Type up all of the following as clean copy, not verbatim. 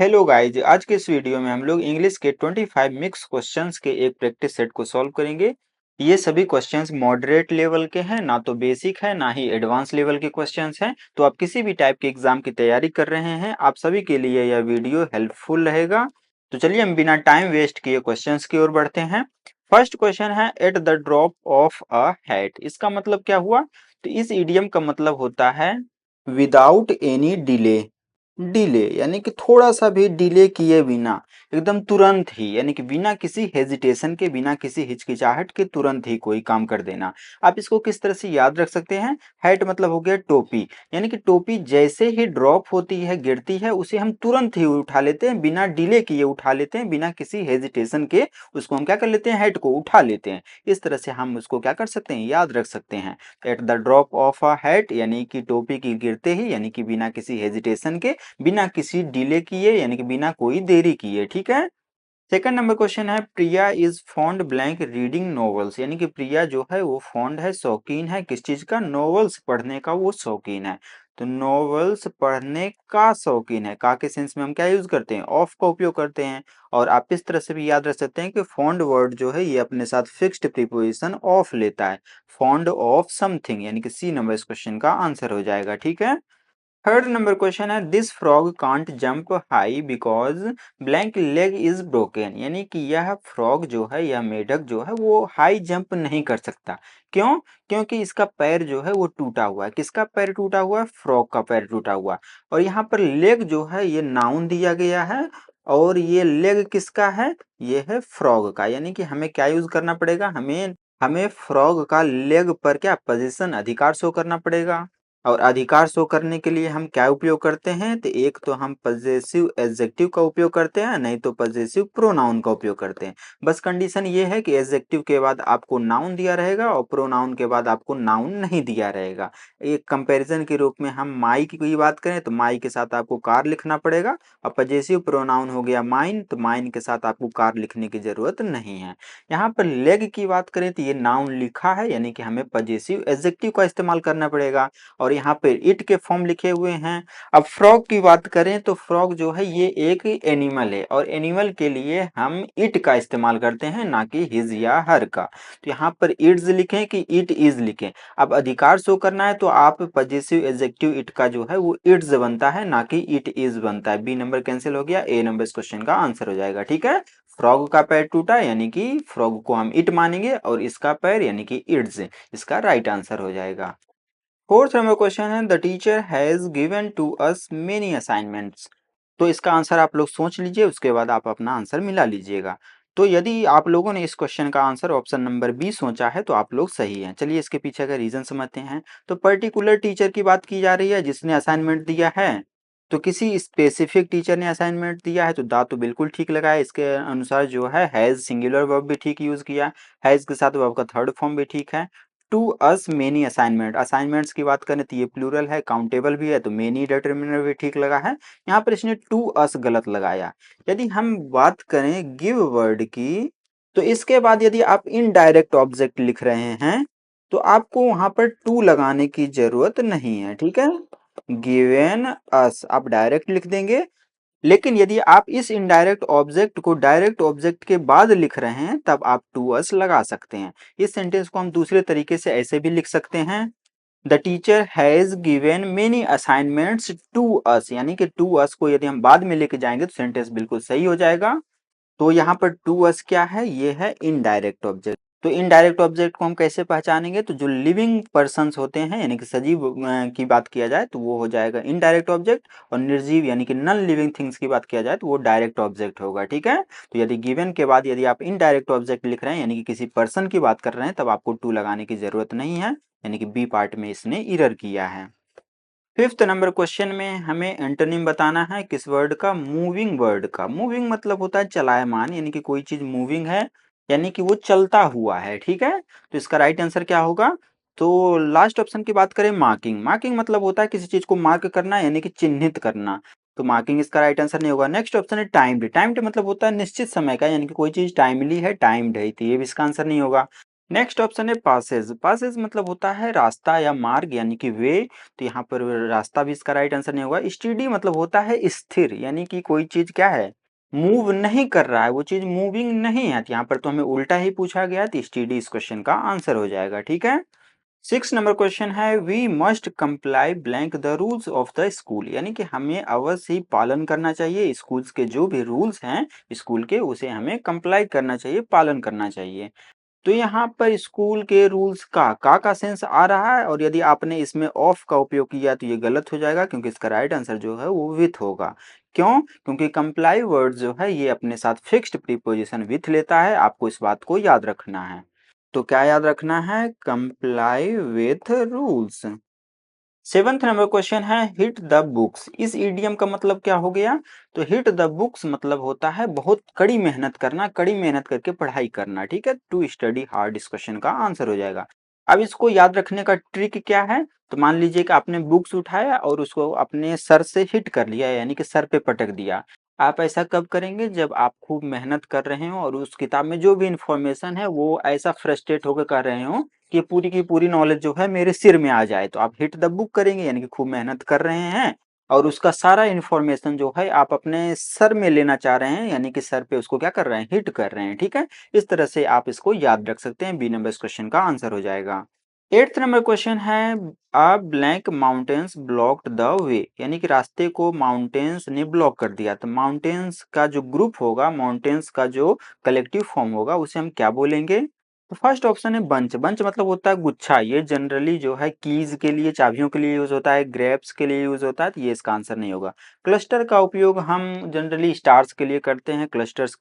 Hello guys, आज के इस वीडियो में हम लोग इंग्लिश के 25 मिक्स क्वेश्चंस के एक प्रैक्टिस सेट को सॉल्व करेंगे। ये सभी क्वेश्चंस मॉडरेट लेवल के हैं, ना तो बेसिक है ना ही एडवांस लेवल के क्वेश्चंस हैं। तो आप किसी भी टाइप के एग्जाम की तैयारी कर रहे हैं, आप सभी के लिए यह वीडियो हेल्पफुल रहेगा। तो चलिए हम बिना टाइम वेस्ट किए क्वेश्चंस की ओर बढ़ते हैं। फर्स्ट क्वेश्चन है at the drop of a hat. इसका मतलब क्या हुआ? तो इस इडियम का मतलब होता है विदाउट एनी डिले। डिले यानी कि थोड़ा सा भी डिले किए बिना, एकदम तुरंत ही, यानी कि बिना किसी हेजिटेशन के, बिना किसी हिचकिचाहट के तुरंत ही कोई काम कर देना। आप इसको किस तरह से याद रख सकते हैं? हैट मतलब हो गया टोपी, यानी कि टोपी जैसे ही ड्रॉप होती है, गिरती है, उसे हम तुरंत ही उठा लेते हैं, बिना डिले किए उठा लेते हैं, बिना किसी हेजिटेशन के उसको हम क्या कर लेते हैं? हैट को उठा लेते हैं। इस तरह से हम उसको क्या कर सकते हैं? याद रख सकते हैं। At the drop of a hat यानी कि टोपी की गिरते ही, यानी कि बिना किसी हेजिटेशन के, बिना किसी डिले किए, यानी कि बिना कोई देरी किए। ठीक है। सेकंड नंबर क्वेश्चन है Priya is fond blank reading novels. यानी कि प्रिया जो है वो फॉन्ड है, शौकीन है किस चीज का? नॉवेल्स पढ़ने का वो शौकीन है। तो नॉवेल्स पढ़ने का शौकीन है, का के सेंस में हम क्या यूज करते हैं? ऑफ का उपयोग करते हैं। और आप इस तरह से भी याद रख सकते हैं कि फॉन्ड वर्ड जो है ये अपने साथ फिक्स्ड प्रीपोजिशन ऑफ लेता है। फॉन्ड ऑफ समथिंग, यानी कि सी नंबर इस क्वेश्चन का आंसर हो जाएगा। ठीक है। थर्ड नंबर क्वेश्चन है this frog can't jump high because blank leg is broken. यानी कि यह फ्रॉग जो है, यह मेढक जो है वो हाई जंप नहीं कर सकता। क्यों? क्योंकि इसका पैर जो है वो टूटा हुआ है। किसका पैर टूटा हुआ है? फ्रॉग का पैर टूटा हुआ है। और यहाँ पर लेग जो है ये नाउन दिया गया है, और ये लेग किसका है? ये है फ्रॉग का। यानी कि हमें क्या यूज करना पड़ेगा? हमें हमें फ्रॉग का लेग पर क्या पोजीशन, अधिकार शो करना पड़ेगा। और अधिकार शो करने के लिए हम क्या उपयोग करते हैं? तो एक तो हम पजेसिव एडजेक्टिव का उपयोग करते हैं, नहीं तो पजेसिव प्रोनाउन का उपयोग करते हैं। बस कंडीशन ये है कि एडजेक्टिव के बाद आपको नाउन दिया रहेगा और प्रोनाउन के बाद आपको नाउन नहीं दिया रहेगा। एक कंपैरिजन के रूप में हम माई की बात करें तो माई के साथ आपको कार लिखना पड़ेगा, और पजेसिव प्रोनाउन हो गया माइन, तो माइन के साथ आपको कार लिखने की जरूरत नहीं है। यहाँ पर लेग की बात करें तो ये नाउन लिखा है, यानी कि हमें पजेसिव एडजेक्टिव का इस्तेमाल करना पड़ेगा, और यहाँ पे इट के फॉर्म लिखे हुए हैं। अब फ्रॉग की बात करें तो फ्रॉग जो है ये एक एनिमल है, और एनिमल के लिए हम इट का इस्तेमाल करते हैं, ना कि हिज या हर का। तो यहाँ पर इट्स लिखें कि इट इज लिखें। अब अधिकार शो करना है तो आप पजेसिव एडजेक्टिव इट का जो है वो इट्स बनता है, ना कि इट इज बनता है। बी नंबर कैंसिल हो गया, ए नंबर इस क्वेश्चन का आंसर हो जाएगा। ठीक है। फ्रॉग का पैर टूटा, यानी कि फ्रॉग को हम इट मानेंगे, और इसका पैर यानी कि इट्स, इसका राइट आंसर हो जाएगा। फोर्थ नंबर क्वेश्चन है the teacher has given to us many assignments. तो इसका आंसर आप लोग सोच लीजिए, उसके बाद आप अपना आंसर मिला लीजिएगा। तो यदि आप लोगों ने इस क्वेश्चन का आंसर ऑप्शन नंबर बी सोचा है तो आप लोग सही हैं। चलिए इसके पीछे का रीजन समझते हैं। तो पर्टिकुलर टीचर की बात की जा रही है जिसने असाइनमेंट दिया है। तो किसी स्पेसिफिक टीचर ने असाइनमेंट दिया है, तो दा तो बिल्कुल ठीक लगा है। इसके अनुसार जो है हैज सिंगुलर वर्ब भी ठीक यूज किया, हैज के साथ वर्ब का थर्ड फॉर्म भी ठीक है। To us many assignment, assignments की बात करें तो ये प्लूरल है, काउंटेबल भी है, तो मेनी डिटरमिनर भी ठीक लगा है। यहाँ पर इसने टू अस गलत लगाया। यदि हम बात करें गिव वर्ड की, तो इसके बाद यदि आप इनडायरेक्ट ऑब्जेक्ट लिख रहे हैं तो आपको वहां पर टू लगाने की जरूरत नहीं है। ठीक है। गिवेन अस आप डायरेक्ट लिख देंगे। लेकिन यदि आप इस इनडायरेक्ट ऑब्जेक्ट को डायरेक्ट ऑब्जेक्ट के बाद लिख रहे हैं तब आप टू अस लगा सकते हैं। इस सेंटेंस को हम दूसरे तरीके से ऐसे भी लिख सकते हैं, the teacher has given many assignments to us. यानी कि टू अस को यदि हम बाद में लेके जाएंगे तो सेंटेंस बिल्कुल सही हो जाएगा। तो यहाँ पर टू अस क्या है? ये है इनडायरेक्ट ऑब्जेक्ट। तो इनडायरेक्ट ऑब्जेक्ट को हम कैसे पहचानेंगे? तो जो लिविंग पर्सन्स होते हैं, यानी कि सजीव की बात किया जाए तो वो हो जाएगा इनडायरेक्ट ऑब्जेक्ट, और निर्जीव यानी कि नॉन लिविंग थिंग्स की बात किया जाए तो वो डायरेक्ट ऑब्जेक्ट होगा। ठीक है। तो यदि गिवन के बाद यदि आप इनडायरेक्ट ऑब्जेक्ट लिख रहे हैं, यानी कि किसी पर्सन की बात कर रहे हैं, तब आपको टू लगाने की जरूरत नहीं है, यानी कि बी पार्ट में इसने इरर किया है। फिफ्थ नंबर क्वेश्चन में हमें एंटोनिम बताना है किस वर्ड का? मूविंग वर्ड का। मूविंग मतलब होता है चलायमान, यानी कि कोई चीज मूविंग है, यानी कि वो चलता हुआ है। ठीक है। तो इसका राइट आंसर क्या होगा? तो लास्ट ऑप्शन की बात करें मार्किंग। मार्किंग मतलब होता है किसी चीज को मार्क करना, यानी कि चिन्हित करना। तो मार्किंग इसका राइट आंसर नहीं होगा। नेक्स्ट ऑप्शन है टाइम्ड। टाइम्ड मतलब होता है निश्चित समय का, यानी कि कोई चीज टाइमली है, टाइम्ड है, तो ये भी इसका आंसर नहीं होगा। नेक्स्ट ऑप्शन है पासेज। पासेज मतलब होता है रास्ता या मार्ग यानी कि वे, तो यहाँ पर रास्ता भी इसका राइट आंसर नहीं होगा। स्टेडी मतलब होता है स्थिर, यानी कि कोई चीज क्या है, मूव नहीं कर रहा है, वो चीज मूविंग नहीं है, तो यहाँ पर तो हमें उल्टा ही पूछा गया, तो स्टेडी इस क्वेश्चन का आंसर हो जाएगा। ठीक है। 6 नंबर क्वेश्चन है we must comply blank the rules of the school, यानी कि हमें अवश्य ही पालन करना चाहिए स्कूल्स के जो भी रूल्स हैं स्कूल के, उसे हमें कंप्लाई करना चाहिए, पालन करना चाहिए। तो यहाँ पर स्कूल के रूल्स का सेंस आ रहा है, और यदि आपने इसमें ऑफ का उपयोग किया तो ये गलत हो जाएगा, क्योंकि इसका राइट आंसर जो है वो विथ होगा। क्यों? क्योंकि कंप्लाई वर्ड जो है ये अपने साथ फिक्स्ड प्रीपोजिशन विथ लेता है, आपको इस बात को याद रखना है। तो क्या याद रखना है? Comply with rules. 7th number question है हिट द बुक्स। इस ईडियम का मतलब क्या हो गया? तो हिट द बुक्स मतलब होता है बहुत कड़ी मेहनत करना, कड़ी मेहनत करके पढ़ाई करना। ठीक है, टू स्टडी हार्ड इस क्वेश्चन का आंसर हो जाएगा। अब इसको याद रखने का ट्रिक क्या है? तो मान लीजिए कि आपने बुक्स उठाया और उसको अपने सर से हिट कर लिया, यानी कि सर पे पटक दिया। आप ऐसा कब करेंगे? जब आप खूब मेहनत कर रहे हो और उस किताब में जो भी इंफॉर्मेशन है वो ऐसा फ्रस्ट्रेट होकर कर रहे हो कि पूरी की पूरी नॉलेज जो है मेरे सिर में आ जाए, तो आप हिट द बुक करेंगे, यानी कि खूब मेहनत कर रहे हैं और उसका सारा इन्फॉर्मेशन जो है आप अपने सर में लेना चाह रहे हैं, यानी कि सर पे उसको क्या कर रहे हैं? हिट कर रहे हैं। ठीक है, इस तरह से आप इसको याद रख सकते हैं। बी नंबर इस क्वेश्चन का आंसर हो जाएगा। 8th नंबर क्वेश्चन है a blank mountains blocked the way, यानी कि रास्ते को माउंटेन्स ने ब्लॉक कर दिया। तो माउंटेन्स का जो ग्रुप होगा, माउंटेन्स का जो कलेक्टिव फॉर्म होगा, उसे हम क्या बोलेंगे? तो फर्स्ट ऑप्शन है बंच। बंच मतलब होता है गुच्छा, ये जनरली जो है कीज के लिए, चाबियों के लिए यूज होता है, ग्रेप्स के लिए यूज होता है, तो ये इसका आंसर नहीं होगा। क्लस्टर का उपयोग हम जनरली स्टार्स के लिए करते हैं, क्लस्टर्स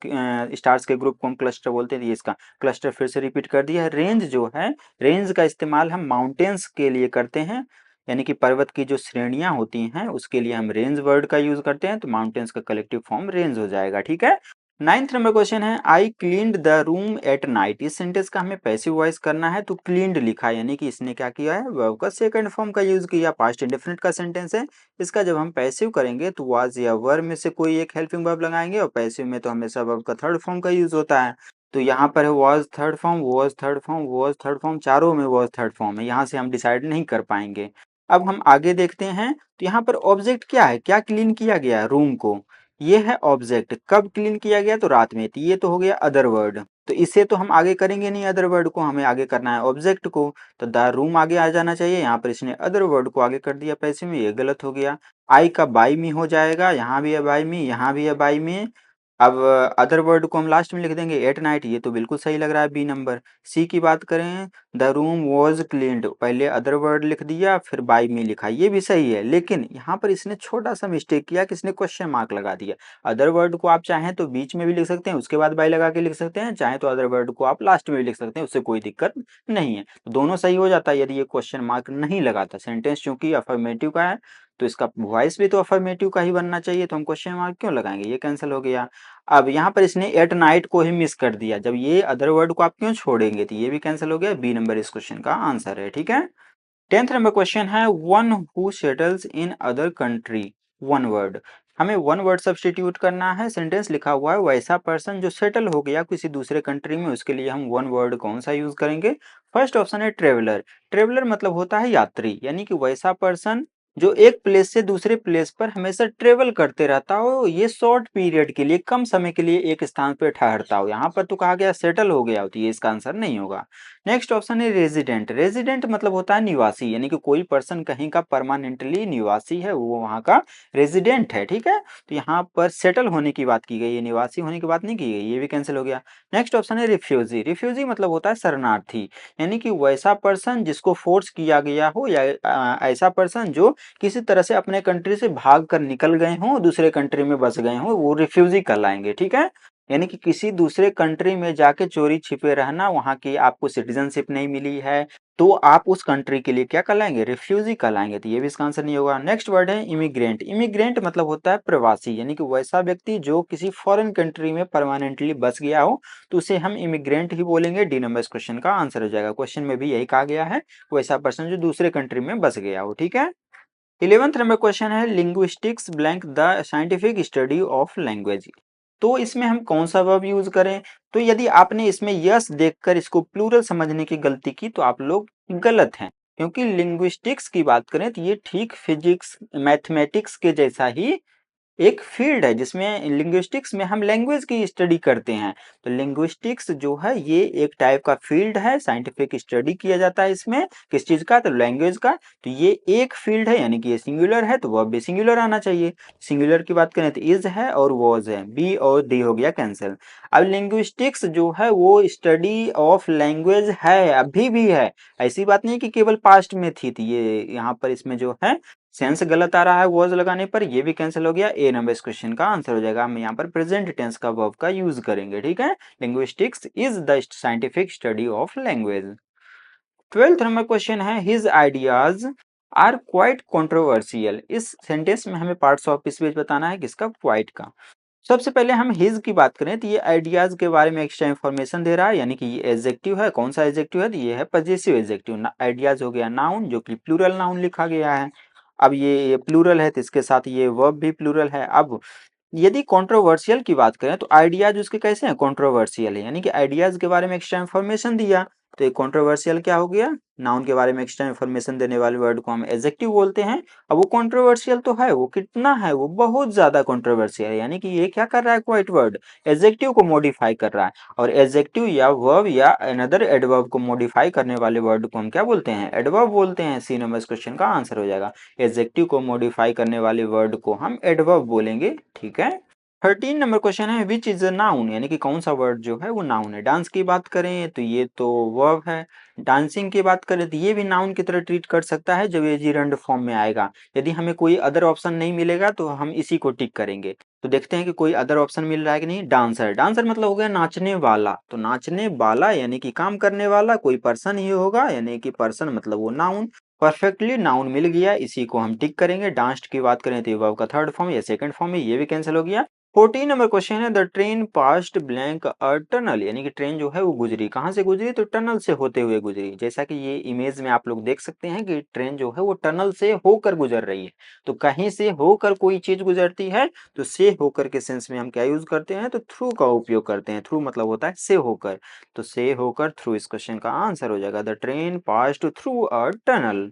स्टार्स के ग्रुप को हम क्लस्टर बोलते हैं, तो ये इसका क्लस्टर फिर से रिपीट कर दिया है। रेंज जो है, रेंज का इस्तेमाल हम माउंटेन्स के लिए करते हैं, यानी कि पर्वत की जो श्रेणियां होती हैं उसके लिए हम रेंज वर्ड का यूज करते हैं, तो माउंटेन्स का कलेक्टिव फॉर्म रेंज हो जाएगा। ठीक है। 9th नंबर क्वेश्चन है I cleaned the room at night. इस सेंटेंस का हमें पैसिव वॉइस करना है, तो क्लीन्ड लिखा है, यानी कि इसने क्या किया है? वर्ब का सेकंड फॉर्म का यूज किया, पास्ट इंडेफिनिट का सेंटेंस है। इसका जब हम पैसिव करेंगे तो वाज या वर में से कोई एक हेल्पिंग वर्ब लगाएंगे, और पैसिव में तो हमेशा वर्ब का थर्ड फॉर्म का यूज होता है। तो यहाँ पर है was third form, was third form, was third form, चारों में वॉज थर्ड फॉर्म है, यहाँ से हम डिसाइड नहीं कर पाएंगे। अब हम आगे देखते हैं, तो यहाँ पर ऑब्जेक्ट क्या है? क्या क्लीन किया गया? रूम को। ये है ऑब्जेक्ट। कब क्लीन किया गया? तो रात में। तो ये तो हो गया अदर वर्ड, तो इसे तो हम आगे करेंगे नहीं, अदर वर्ड को हमें आगे करना है ऑब्जेक्ट को, तो द रूम आगे आ जाना चाहिए। यहाँ पर इसने अदर वर्ड को आगे कर दिया पैसिव में, ये गलत हो गया। आई का बाई मी हो जाएगा, यहाँ भी है बाई मी, यहाँ भी है बाई मी। अब अदर वर्ड को हम लास्ट में लिख देंगे एट नाइट, ये तो बिल्कुल सही लग रहा है बी नंबर। सी की बात करें, द रूम वॉज क्लीन्ड, पहले अदर वर्ड लिख दिया फिर बाय मी लिखा, ये भी सही है, लेकिन यहाँ पर इसने छोटा सा मिस्टेक किया कि इसने क्वेश्चन मार्क लगा दिया। अदर वर्ड को आप चाहें तो बीच में भी लिख सकते हैं, उसके बाद बाय लगा के लिख सकते हैं, चाहे तो अदर वर्ड को आप लास्ट में भी लिख सकते हैं, उससे कोई दिक्कत नहीं है, तो दोनों सही हो जाता है यदि ये क्वेश्चन मार्क नहीं लगाता। सेंटेंस चूंकि अफर्मेटिव का है तो इसका वॉइस भी तो अफर्मेटिव का ही बनना चाहिए, तो हम क्वेश्चन मार्क क्यों लगाएंगे? ये कैंसिल हो गया। अब यहाँ पर इसने एट नाइट को ही मिस कर दिया, जब ये अदर वर्ड को आप क्यों छोड़ेंगे? तो ये भी कैंसिल हो गया, बी नंबर इस क्वेश्चन का आंसर है। ठीक है। 10th नंबर क्वेश्चन है one who settles in other country, one word. हमें वन वर्ड सब्स्टिट्यूट करना है, सेंटेंस लिखा हुआ है वैसा पर्सन जो सेटल हो गया किसी दूसरे कंट्री में, उसके लिए हम वन वर्ड कौन सा यूज करेंगे? फर्स्ट ऑप्शन है ट्रेवलर। ट्रेवलर मतलब होता है यात्री, यानी कि वैसा पर्सन जो एक प्लेस से दूसरे प्लेस पर हमेशा ट्रेवल करते रहता हो, ये शॉर्ट पीरियड के लिए, कम समय के लिए एक स्थान पर ठहरता हो। यहाँ पर तो कहा गया सेटल हो गया, होती है, इसका आंसर नहीं होगा। नेक्स्ट ऑप्शन है रेजिडेंट। रेजिडेंट मतलब होता है निवासी, यानी कि कोई पर्सन कहीं का परमानेंटली निवासी है, वो वहाँ का रेजिडेंट है। ठीक है, तो यहाँ पर सेटल होने की बात की गई है, निवासी होने की बात नहीं की गई, ये भी कैंसिल हो गया। नेक्स्ट ऑप्शन है रिफ्यूजी। रिफ्यूजी मतलब होता है शरणार्थी, यानी कि वैसा पर्सन जिसको फोर्स किया गया हो, या ऐसा पर्सन जो किसी तरह से अपने कंट्री से भाग कर निकल गए हों, दूसरे कंट्री में बस गए हों, वो रिफ्यूजी कहलाएंगे। ठीक है, यानी कि किसी दूसरे कंट्री में जाके चोरी छिपे रहना, वहाँ की आपको सिटीजनशिप नहीं मिली है, तो आप उस कंट्री के लिए क्या कहलाएंगे? रिफ्यूजी कहलाएंगे, तो ये भी इसका आंसर नहीं होगा। नेक्स्ट वर्ड है इमिग्रेंट। इमिग्रेंट मतलब होता है प्रवासी, यानी कि वैसा व्यक्ति जो किसी फॉरेन कंट्री में परमानेंटली बस गया हो, तो उसे हम इमिग्रेंट ही बोलेंगे। डी नंबर इस क्वेश्चन का आंसर हो जाएगा। क्वेश्चन में भी यही कहा गया है, वैसा पर्सन जो दूसरे कंट्री में बस गया हो। ठीक है। 11th नंबर क्वेश्चन है linguistics blank the scientific study of language. तो इसमें हम कौन सा वर्ब यूज करें? तो यदि आपने इसमें यस देखकर इसको प्लूरल समझने की गलती की तो आप लोग गलत हैं, क्योंकि लिंग्विस्टिक्स की बात करें तो ये ठीक फिजिक्स मैथमेटिक्स के जैसा ही एक फील्ड है जिसमें लिंग्विस्टिक्स में हम लैंग्वेज की स्टडी करते हैं। तो लिंग्विस्टिक्स जो है ये एक टाइप का फील्ड है, साइंटिफिक स्टडी किया जाता है इसमें किस चीज का? तो लैंग्वेज का। तो ये एक फील्ड है, यानी कि ये सिंगुलर है तो वर्ब भी सिंगुलर आना चाहिए। सिंगुलर की बात करें तो इज है और वॉज है, बी और डी हो गया कैंसिल। अब लिंग्विस्टिक्स जो है वो स्टडी ऑफ लैंग्वेज है, अभी भी है। ऐसी बात नहीं कि केवल पास्ट में थी ये यहाँ पर इसमें जो है सेंस गलत आ रहा है वॉज लगाने पर, ये भी कैंसिल हो गया। ए नंबर इस क्वेश्चन का आंसर हो जाएगा। हम यहाँ पर प्रेजेंट टेंस का वर्ब का यूज करेंगे, ठीक है। Linguistics is the scientific study of language. 12th number question है his ideas are quite controversial. इस सेंटेंस में हमें पार्ट्स ऑफ स्पीच बताना है, किसका? क्वाइट का। सबसे पहले हम हिज की बात करें तो ये आइडियाज के बारे में एक्स्ट्रा इन्फॉर्मेशन दे रहा है, यानी कि ये एडजेक्टिव है। कौन सा एडजेक्टिव है? तो ये है पजेसिव एडजेक्टिव। आइडियाज हो गया नाउन, जो कि प्लूरल नाउन लिखा गया है। अब ये प्लूरल है तो इसके साथ ये वर्ब भी प्लूरल है। अब यदि कंट्रोवर्शियल की बात करें तो आइडियाज उसके कैसे हैं? कंट्रोवर्शियल है, यानी कि आइडियाज के बारे में एक्स्ट्रा इन्फॉर्मेशन दिया तो ये कंट्रोवर्शियल क्या हो गया? नाउन के बारे में एक्स्ट्रा इन्फॉर्मेशन देने वाले वर्ड को हम एडजेक्टिव बोलते हैं। अब वो कंट्रोवर्शियल तो है, वो कितना है? वो बहुत ज्यादा कंट्रोवर्शियल है, यानी कि ये क्या कर रहा है? क्वाइट वर्ड एडजेक्टिव को मॉडिफाई कर रहा है। और एडजेक्टिव या वर्ब या अनदर एडवर्ब को मॉडिफाई करने वाले वर्ड को हम क्या बोलते हैं? एडवर्ब बोलते हैं। सी नंबर क्वेश्चन का आंसर हो जाएगा। एडजेक्टिव को मॉडिफाई करने वाले वर्ड को हम एडवर्ब बोलेंगे, ठीक है। 13 नंबर क्वेश्चन है विच इज अ नाउन, यानी कि कौन सा वर्ड जो है वो नाउन है। डांस की बात करें तो ये तो वर्ब है। डांसिंग की बात करें तो ये भी नाउन की तरह ट्रीट कर सकता है जब ये जीरंड फॉर्म में आएगा। यदि हमें कोई अदर ऑप्शन नहीं मिलेगा तो हम इसी को टिक करेंगे। तो देखते हैं कि कोई अदर ऑप्शन मिल रहा है कि नहीं। डांसर, डांसर मतलब हो गया नाचने वाला। तो नाचने वाला यानी कि काम करने वाला कोई पर्सन ही होगा, यानी कि पर्सन मतलब वो नाउन। परफेक्टली नाउन मिल गया, इसी को हम टिक करेंगे। डांस्ड की बात करें तो ये वर्ब का थर्ड फॉर्म या सेकंड फॉर्म है, ये भी कैंसिल हो गया। 14 नंबर क्वेश्चन है the train past blank a tunnel, यानी कि ट्रेन जो है वो गुजरी, कहाँ से गुजरी? तो टनल से होते हुए गुजरी। जैसा कि ये इमेज में आप लोग देख सकते हैं कि ट्रेन जो है वो टनल से होकर गुजर रही है। तो कहीं से होकर कोई चीज गुजरती है तो से होकर के सेंस में हम क्या यूज करते हैं? तो थ्रू का उपयोग करते हैं। थ्रू मतलब होता है से होकर, तो से होकर थ्रू इस क्वेश्चन का आंसर हो जाएगा। The train past through a tunnel.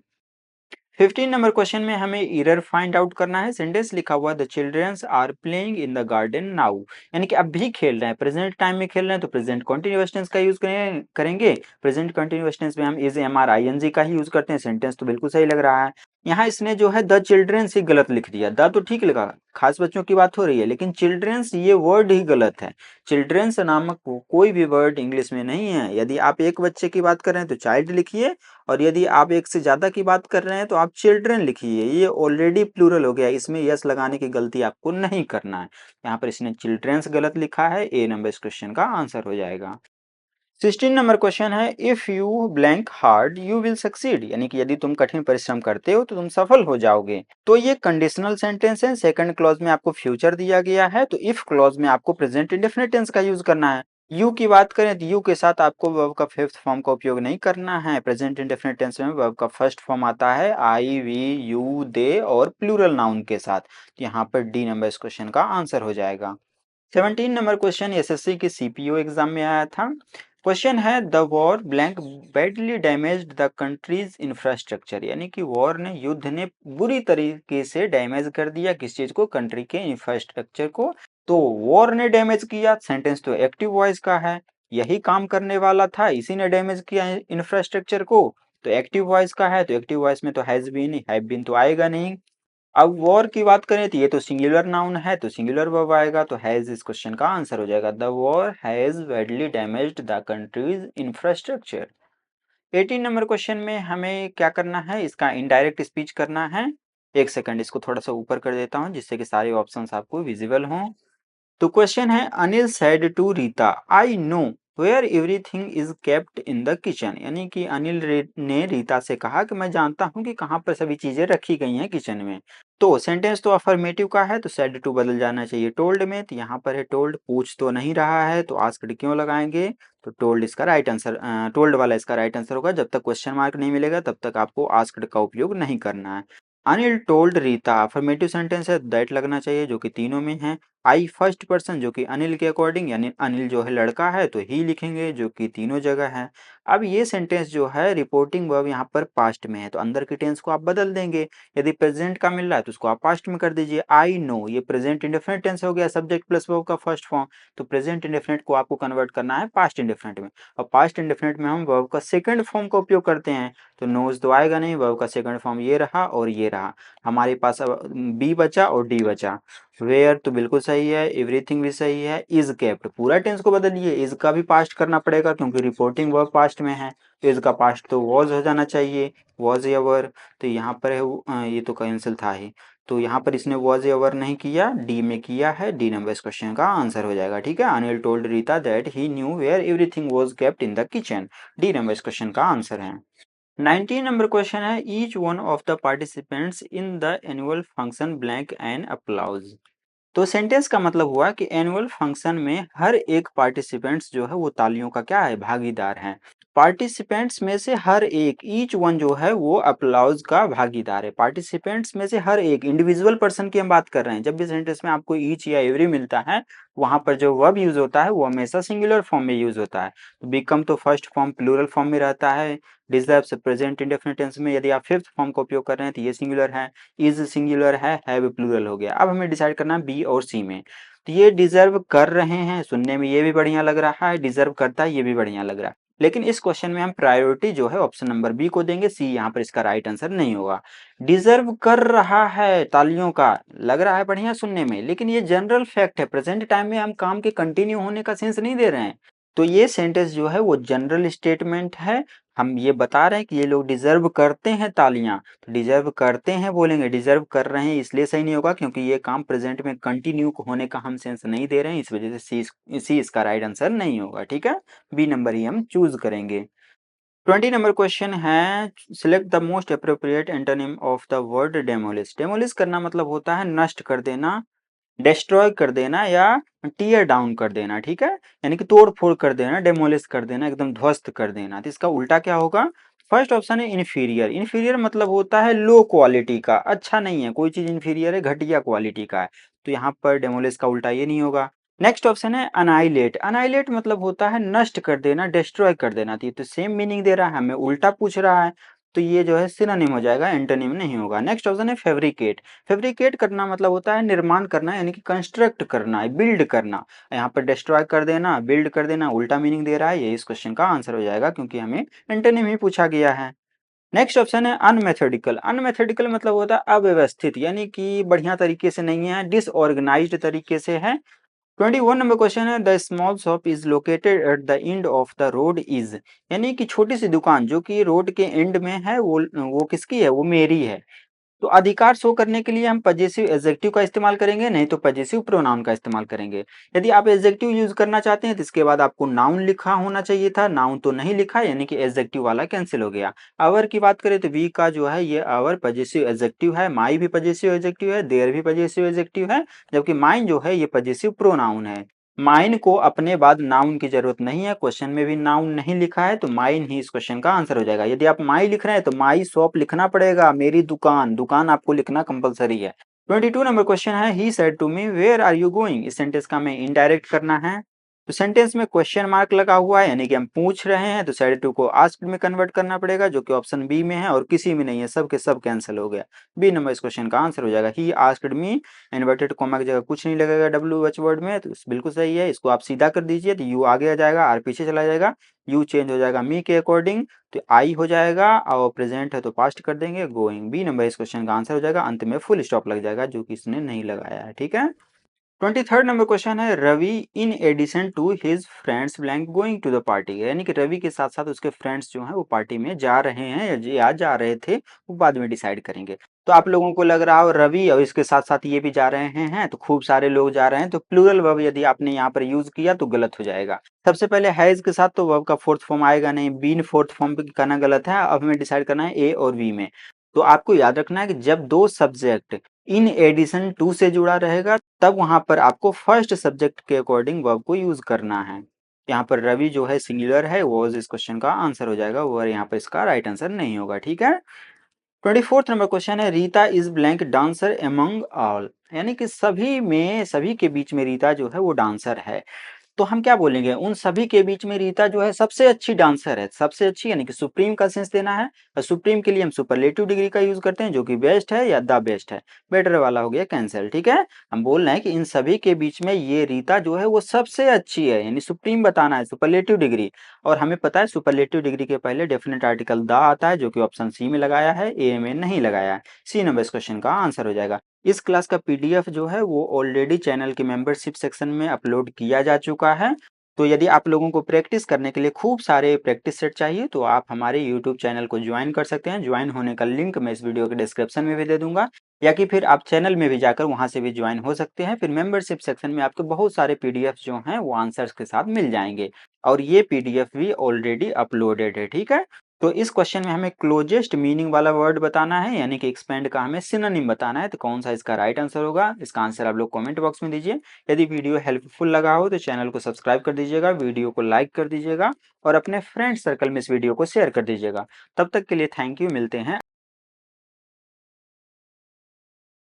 15 number question में हमें एरर फाइंड आउट करना है। सेंटेंस लिखा हुआ the childrens are playing in the garden now, यानी कि अभी खेल रहे हैं, प्रेजेंट टाइम में खेल रहे हैं। तो प्रेजेंट कंटीन्यूअस टेंस का यूज करेंगे। प्रेजेंट कंटीन्यूअस टेंस में हम is am are I N G का ही यूज करते हैं। सेंटेंस तो बिल्कुल सही लग रहा है। यहाँ इसने जो है द चिल्ड्रंस ही गलत लिख दिया। द तो ठीक लगा, खास बच्चों की बात हो रही है, लेकिन चिल्ड्रंस ये वर्ड ही गलत है। चिल्ड्रंस नामक कोई भी वर्ड इंग्लिश में नहीं है। यदि आप एक बच्चे की बात कर रहे हैं तो चाइल्ड लिखिए, और यदि आप एक से ज्यादा की बात कर रहे हैं तो आप चिल्ड्रन लिखिए। ये ऑलरेडी प्लूरल हो गया, इसमें यस लगाने की गलती आपको नहीं करना है। यहाँ पर इसने चिल्ड्रंस गलत लिखा है। ए नंबर इस क्वेश्चन का आंसर हो जाएगा। 16 नंबर क्वेश्चन है if you blank hard you will succeed, यानी कि यदि तुम कठिन परिश्रम करते हो तो तुम सफल हो जाओगे। तो ये कंडीशनल सेंटेंस है। सेकंड क्लॉज में आपको फ्यूचर दिया गया है, तो इफ क्लॉज में आपको प्रेजेंट इंडेफिनिट टेंस का यूज करना है। यू की बात करें तो यू के साथ आपको वर्ब का फिफ्थ फॉर्म का उपयोग नहीं करना है। प्रेजेंट इंडेफिनिट टेंस में वर्ब का फर्स्ट फॉर्म आता है आई वी यू दे और प्लूरल नाउन के साथ। तो यहाँ पर डी नंबर इस क्वेश्चन का आंसर हो जाएगा। 17 नंबर क्वेश्चन एसएससी के सीपीओ एग्जाम में आया था। क्वेश्चन है the war blank badly damaged the countries infrastructure, यानी कि वॉर ने, युद्ध ने बुरी तरीके से डैमेज कर दिया किस चीज को? कंट्री के इंफ्रास्ट्रक्चर को। तो वॉर ने डैमेज किया, सेंटेंस तो एक्टिव वॉइस का है, यही काम करने वाला था, इसी ने डैमेज किया इंफ्रास्ट्रक्चर को। तो एक्टिव वॉइस का है, तो एक्टिव वॉइस में तो हैज बीन, हैव बीन तो आएगा नहीं। अब वॉर की बात करें तो ये तो सिंगुलर नाउन है, तो सिंगुलर वर्ब आएगा। तो हैज इस क्वेश्चन का आंसर हो जाएगा। The war has badly damaged the countries infrastructure. 18 number question में हमें क्या करना है? इसका इनडायरेक्ट स्पीच करना है। एक सेकंड, इसको थोड़ा सा ऊपर कर देता हूँ जिससे कि सारे ऑप्शंस आपको विजिबल हों। तो क्वेश्चन है Anil said to Rita I know where everything is kept in the kitchen, यानी कि अनिल ने रीता से कहा कि मैं जानता हूं कि कहाँ पर सभी चीजें रखी गई हैं किचन में। तो सेंटेंस तो अफर्मेटिव का है, तो सेड टू बदल जाना चाहिए टोल्ड में। तो यहाँ पर है टोल्ड, पूछ तो नहीं रहा है तो आस्क्ड क्यों लगाएंगे? तो टोल्ड इसका राइट आंसर, टोल्ड वाला इसका राइट आंसर होगा। जब तक क्वेश्चन मार्क नहीं मिलेगा तब तक आपको आस्क्ड का उपयोग नहीं करना है। Anil told Rita affirmative sentence है, दैट लगना चाहिए जो कि तीनों में है। आई फर्स्ट पर्सन जो कि अनिल के अकॉर्डिंग, यानी अनिल जो है लड़का है तो ही लिखेंगे, जो कि तीनों जगह है। अब ये सेंटेंस जो है रिपोर्टिंग वर्ब यहाँ पर पास्ट में है तो अंदर के टेंस को आप बदल देंगे। यदि प्रेजेंट का मिल रहा है तो उसको आप पास्ट में कर दीजिए। आई नो, ये प्रेजेंट इंडेफिनिट टेंस हो गया, सब्जेक्ट प्लस वर्ब का फर्स्ट फॉर्म। तो प्रेजेंट इंडेफिनिट को आपको कन्वर्ट करना है पास्ट इंडेफिनिट में, और पास्ट इंडेफिनिट में हम वर्ब का सेकंड फॉर्म का उपयोग करते हैं। तो नोज तो आएगा नहीं, वर्ब का सेकंड फॉर्म ये रहा और ये रहा। हमारे पास अब बी बचा और डी बचा। वेयर तो बिल्कुल सही है, एवरीथिंग भी सही है। इज केप्ट, पूरा टेंस को बदलिए, इज का भी पास्ट करना पड़ेगा क्योंकि रिपोर्टिंग वर्ब पास्ट में है। तो इज का पास्ट तो वॉज हो जाना चाहिए, वॉज या वर। तो यहाँ पर है ये तो कैंसिल था ही, तो यहाँ पर इसने वॉज या वर नहीं किया, डी में किया है। डी नंबर इस क्वेश्चन का आंसर हो जाएगा। ठीक है, Anil told Rita that he knew where everything was kept in the kitchen. D number इस क्वेश्चन का आंसर है। 19 नंबर क्वेश्चन है, each one of the participants in the annual function blank and applause. तो सेंटेंस का मतलब हुआ कि एनुअल फंक्शन में हर एक पार्टिसिपेंट्स जो है वो तालियों का क्या है, भागीदार है। पार्टिसिपेंट्स में से हर एक, ईच वन जो है वो अप्लाउज का भागीदार है। पार्टिसिपेंट्स में से हर एक, इंडिविजुअल पर्सन की हम बात कर रहे हैं। जब भी सेंटेंस में आपको ईच या एवरी मिलता है वहां पर जो वर्ब यूज होता है वो हमेशा सिंगुलर फॉर्म में यूज होता है। तो बिकम तो फर्स्ट फॉर्म प्लूरल फॉर्म में रहता है। डिजर्व्स प्रेजेंट इंडेफिनिट टेंस में यदि आप फिफ्थ फॉर्म का उपयोग कर रहे हैं तो ये सिंगुलर है। इज सिंगुलर है, हैव प्लूरल हो गया। अब हमें डिसाइड करना है बी और सी में। तो ये डिजर्व कर रहे हैं, सुनने में ये भी बढ़िया लग रहा है, डिजर्व करता है ये भी बढ़िया लग रहा है। लेकिन इस क्वेश्चन में हम प्रायोरिटी जो है ऑप्शन नंबर बी को देंगे, सी यहाँ पर इसका राइट आंसर नहीं होगा। डिजर्व कर रहा है तालियों का, लग रहा है बढ़िया सुनने में, लेकिन ये जनरल फैक्ट है। प्रेजेंट टाइम में हम काम के कंटिन्यू होने का सेंस नहीं दे रहे हैं। तो ये सेंटेंस जो है वो जनरल स्टेटमेंट है। हम ये बता रहे हैं कि ये लोग डिजर्व करते हैं तालियां, तो डिजर्व करते हैं बोलेंगे, डिजर्व कर रहे हैं इसलिए सही नहीं होगा क्योंकि ये काम प्रेजेंट में कंटिन्यू होने का हम सेंस नहीं दे रहे हैं, इस वजह से सी इसका राइट आंसर नहीं होगा। ठीक है, बी नंबर ही हम चूज करेंगे। 20 नंबर क्वेश्चन है, select the most appropriate antonym of the word demolish. Demolish करना मतलब होता है नष्ट कर देना, डिस्ट्रॉय कर देना या टीयर डाउन कर देना। ठीक है, यानी कि तोड़ फोड़ कर देना, डेमोलिश कर देना, एकदम ध्वस्त कर देना। तो इसका उल्टा क्या होगा? फर्स्ट ऑप्शन है इन्फीरियर। इन्फीरियर मतलब होता है लो क्वालिटी का, अच्छा नहीं है कोई चीज, इन्फीरियर है घटिया क्वालिटी का है। तो यहाँ पर डेमोलिश का उल्टा ये नहीं होगा। नेक्स्ट ऑप्शन है अनाइलेट। अनाइलेट मतलब होता है नष्ट कर देना, डिस्ट्रॉय कर देना। तो ये तो सेम मीनिंग दे रहा है, हमें उल्टा पूछ रहा है, तो ये जो है सिनोनिम हो जाएगा, एंटोनिम नहीं होगा। नेक्स्ट ऑप्शन है फैब्रिकेट। फैब्रिकेट करना मतलब होता है निर्माण करना, यानी कि कंस्ट्रक्ट करना है, बिल्ड करना। यहाँ पर डिस्ट्रॉय कर देना, बिल्ड कर देना, उल्टा मीनिंग दे रहा है, ये इस क्वेश्चन का आंसर हो जाएगा क्योंकि हमें एंटोनिम ही पूछा गया है। नेक्स्ट ऑप्शन है अनमेथोडिकल। अनमेथोडिकल मतलब होता है अव्यवस्थित, यानी कि बढ़िया तरीके से नहीं है, डिसऑर्गेनाइज्ड तरीके से है। 21 नंबर क्वेश्चन है, the small shop is located at the end of the road is. यानी कि छोटी सी दुकान जो कि रोड के एंड में है वो किसकी है? वो मेरी है। तो अधिकार शो करने के लिए हम पजेसिव एडजेक्टिव का इस्तेमाल करेंगे, नहीं तो पजेसिव प्रोनाउन का इस्तेमाल करेंगे। यदि आप एडजेक्टिव यूज करना चाहते हैं तो इसके बाद आपको नाउन लिखा होना चाहिए था, नाउन तो नहीं लिखा, यानी कि एडजेक्टिव वाला कैंसिल हो गया। आवर की बात करें तो वी का जो है ये आवर पजेसिव एडजेक्टिव है, माई भी पजेसिव एडजेक्टिव है, देयर भी पजेसिव एडजेक्टिव है, जबकि माइन जो है ये पजेसिव प्रोनाउन है। माइन को अपने बाद नाउन की जरूरत नहीं है, क्वेश्चन में भी नाउन नहीं लिखा है, तो माइन ही इस क्वेश्चन का आंसर हो जाएगा। यदि आप माई लिख रहे हैं तो माई शॉप लिखना पड़ेगा, मेरी दुकान, दुकान आपको लिखना कंपलसरी है। 22 नंबर क्वेश्चन है, he said to me where are you going. इस सेंटेंस का हमें इनडायरेक्ट करना है। तो सेंटेंस में क्वेश्चन मार्क लगा हुआ है, यानी कि हम पूछ रहे हैं, तो सेड टू को आस्क्ड में कन्वर्ट करना पड़ेगा, जो कि ऑप्शन बी में है और किसी में नहीं है, सब के सब कैंसिल हो गया। बी नंबर इस क्वेश्चन का आंसर हो जाएगा। He asked me, inverted comma की जगह कुछ नहीं लगेगा डब्ल्यू एच वर्ड में, तो बिल्कुल सही है। इसको आप सीधा कर दीजिए तो यू आगे आ जाएगा, आर पीछे चला जाएगा, यू चेंज हो जाएगा मी के अकॉर्डिंग, तो आई हो जाएगा, और प्रेजेंट है तो पास्ट कर देंगे, गोइंग। बी नंबर इस क्वेश्चन का आंसर हो जाएगा, अंत में फुल स्टॉप लग जाएगा जो कि इसने नहीं लगाया है। ठीक है, 23 नंबर क्वेश्चन है, Ravi in addition to his friends blank going to the party. यानी कि रवि के साथ साथ उसके फ्रेंड्स जो हैं वो पार्टी में जा रहे हैं या जा रहे थे, वो बाद में डिसाइड करेंगे। तो आप लोगों को लग रहा हो रवि और इसके साथ साथ ये भी जा रहे हैं तो खूब सारे लोग जा रहे हैं, तो प्लूरल वर्ब यदि आपने यहाँ पर यूज किया तो गलत हो जाएगा। सबसे पहले हैज के साथ तो वर्ब का फोर्थ फॉर्म आएगा नहीं, बीन फोर्थ फॉर्म पे करना गलत है। अब हमें डिसाइड करना है ए और बी में। तो आपको याद रखना है कि जब दो सब्जेक्ट इन एडिशन टू से जुड़ा रहेगा तब वहां पर आपको फर्स्ट सब्जेक्ट के अकॉर्डिंग वर्ब को यूज करना है। यहाँ पर रवि जो है सिंगुलर है, वो इस क्वेश्चन का आंसर हो जाएगा, और यहाँ पर इसका राइट आंसर नहीं होगा। ठीक है, 24th नंबर क्वेश्चन है, Rita is blank dancer among all, यानी कि सभी के बीच में रीता जो है वो डांसर है। तो हम क्या बोलेंगे, उन सभी के बीच में रीता जो है सबसे अच्छी डांसर है। सबसे अच्छी यानी कि सुप्रीम का सेंस देना है, और सुप्रीम के लिए हम सुपरलेटिव डिग्री का यूज करते हैं, जो कि बेस्ट है या द बेस्ट है। बेटर वाला हो गया कैंसिल, ठीक है। हम बोल रहे हैं कि इन सभी के बीच में ये रीता जो है वो सबसे अच्छी है, यानी सुप्रीम बताना है, सुपरलेटिव डिग्री। और हमें पता है सुपरलेटिव डिग्री के पहले डेफिनेट आर्टिकल द आता है, जो कि ऑप्शन सी में लगाया है, ए में नहीं लगाया है। सी नंबर इस क्वेश्चन का आंसर हो जाएगा। इस क्लास का पीडीएफ जो है वो ऑलरेडी चैनल के मेंबरशिप सेक्शन में अपलोड किया जा चुका है। तो यदि आप लोगों को प्रैक्टिस करने के लिए खूब सारे प्रैक्टिस सेट चाहिए तो आप हमारे यूट्यूब चैनल को ज्वाइन कर सकते हैं। ज्वाइन होने का लिंक मैं इस वीडियो के डिस्क्रिप्शन में भी दे दूंगा, या कि फिर आप चैनल में भी जाकर वहां से भी ज्वाइन हो सकते हैं। फिर मेंबरशिप सेक्शन में आपको बहुत सारे पीडीएफ जो हैं वो आंसर्स के साथ मिल जाएंगे, और ये पीडीएफ भी ऑलरेडी अपलोडेड है, ठीक है। तो इस क्वेश्चन में हमें क्लोजेस्ट मीनिंग वाला वर्ड बताना है, यानी कि एक्सपेंड का हमें सिनोनिम बताना है। तो कौन सा इसका राइट आंसर होगा, इसका आंसर आप लोग कमेंट बॉक्स में दीजिए। यदि वीडियो हेल्पफुल लगा हो तो चैनल को सब्सक्राइब कर दीजिएगा, वीडियो को लाइक कर दीजिएगा, और अपने फ्रेंड सर्कल में इस वीडियो को शेयर कर दीजिएगा। तब तक के लिए थैंक यू, मिलते हैं